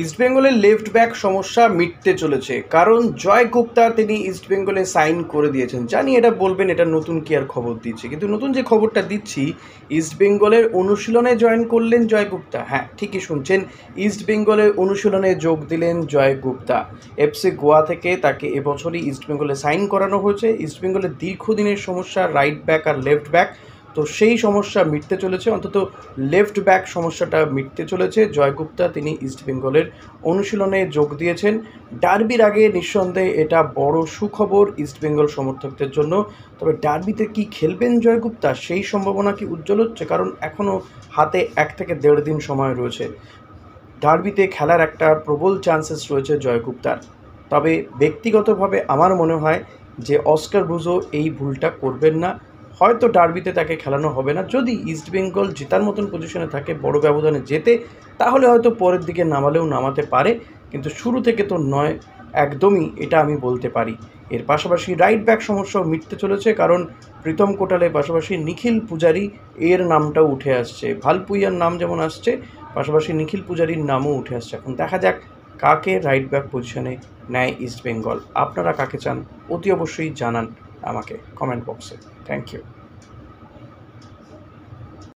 ইস্টবেঙ্গলের left back সমস্যা মিটতে চলেছে, কারণ জয় গুপ্তা তিনি ইস্টবেঙ্গলে সাইন করে দিয়েছেন। জানি এটা বলবেন এটা নতুন কি আর খবর দিচ্ছে, কিন্তু নতুন যে খবরটা দিচ্ছি, ইস্টবেঙ্গলের অনুশীলনে জয়েন করলেন জয় গুপ্তা। হ্যাঁ, ঠিকই শুনছেন, ইস্টবেঙ্গলের অনুশীলনে যোগ দিলেন জয় গুপ্তা। এফসি গোয়া থেকে তাকে এবছরই ইস্টবেঙ্গলে সাইন করানো হয়েছে। ইস্টবেঙ্গলের দীর্ঘদিনের সমস্যা রাইট ব্যাক আর লেফট ব্যাক, তো সেই সমস্যা মিটতে চলেছে, অন্তত লেফট ব্যাক সমস্যাটা মিটতে চলেছে। জয়গুপ্তা তিনি ইস্টবেঙ্গলের অনুশীলনে যোগ দিয়েছেন। ডার্বির আগে নিঃসন্দেহে এটা বড় সুখবর ইস্টবেঙ্গল সমর্থকদের জন্য। তবে ডার্বিতে কি খেলবেন জয়গুপ্তা, সেই সম্ভাবনা কি উজ্জ্বল হচ্ছে? কারণ এখনও হাতে 1 থেকে 1.5 দিন সময় রয়েছে। ডার্বিতে খেলার একটা প্রবল চান্সেস রয়েছে জয়গুপ্তার। তবে ব্যক্তিগতভাবে আমার মনে হয় যে অস্কার ব্রুজো এই ভুলটা করবেন না। হয়তো ডার্বিতে তাকে খেলানো হবে না। যদি ইস্টবেঙ্গল জেতার মতন পজিশনে থাকে, বড় ব্যবধানে জেতে, তাহলে হয়তো পরের দিকে নামালেও নামাতে পারে, কিন্তু শুরু থেকে তো নয় একদমই, এটা আমি বলতে পারি। এর পাশাপাশি রাইট ব্যাক সমস্যাও মিটতে চলেছে, কারণ প্রীতম কোটালের পাশাপাশি নিখিল পূজারি এর নামটাও উঠে আসছে। ভালপুইয়ার নাম যেমন আসছে, পাশাপাশি নিখিল পূজারির নামও উঠে আসছে। এখন দেখা যাক কাকে রাইট ব্যাক পজিশনে নেয় ইস্টবেঙ্গল। আপনারা কাকে চান অতি অবশ্যই জানান আমাকে কমেন্ট বক্সে। Thank you.